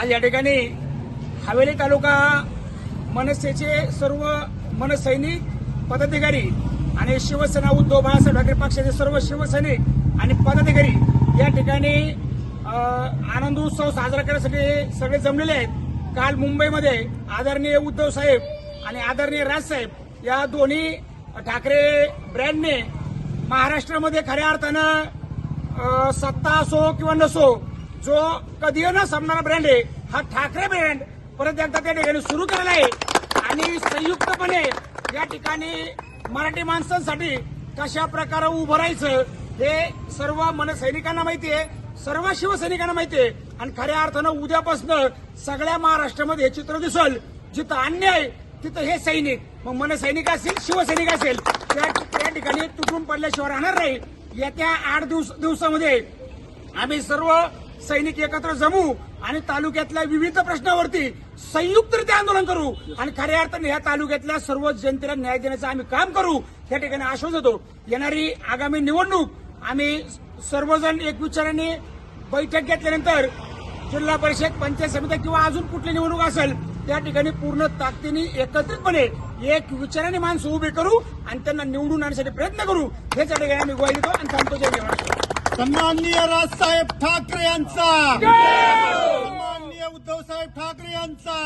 आज या ठिकाणी हवेली तालुका मनसेचे सर्व मनसैनिक पदाधिकारी आणि शिवसेना उद्धव बाळासाहेब ठाकरे पक्षाचे सर्व शिवसैनिक आणि पदाधिकारी या ठिकाणी आनंद उत्सव साजरा करण्यासाठी सगळे जमलेले आहेत। काल मुंबईमध्ये आदरणीय उद्धव साहेब आणि आदरणीय राजसाहेब या दोन्ही ठाकरे ब्रँडने महाराष्ट्रामध्ये खऱ्या अर्थानं सत्ता असो किंवा नसो जो कधी न संपणारा ब्रँड आहे हा ठाकरे ब्रँड परत एकदा त्या ठिकाणी सुरू केलेला आहे आणि संयुक्तपणे या ठिकाणी मराठी माणसांसाठी कशा प्रकारे उभं राहायचं हे सर्व मनसैनिकांना माहिती आहे, सर्व शिवसैनिकांना माहिती आहे आणि खऱ्या अर्थानं उद्यापासून सगळ्या महाराष्ट्रामध्ये हे चित्र दिसेल। जिथं अन्याय तिथं हे सैनिक, मग मनसैनिक असेल शिवसैनिक असेल त्या ठिकाणी तुटून पडल्याशिवाय राहणार नाही। येत्या 8 दिवसामध्ये आम्ही सर्व सैनिक एकत्र जमू आणि तालुक्यातल्या विविध प्रश्नावरती संयुक्तरित्या आंदोलन करू आणि खऱ्या अर्थाने या तालुक्यातल्या सर्व जनतेला न्याय देण्याचं आम्ही काम करू त्या ठिकाणी आश्वासन देतो। येणारी आगामी निवडणूक आम्ही सर्वजण एक विचाराने बैठक घेतल्यानंतर जिल्हा परिषद पंचायत समिती किंवा अजून कुठली निवडणूक असेल त्या ठिकाणी पूर्ण ताकदीने एकत्रितपणे एक विचाराने माणसं उभे करू आणि त्यांना निवडून आणण्यासाठी प्रयत्न करू हेच या ठिकाणी आम्ही ग्वाही देतो आणि थांबतो। जय महाराष्ट्र। सन्माननीय राजसाहेब ठाकरे यांचा, सन्माननीय उद्धव साहेब ठाकरे यांचा।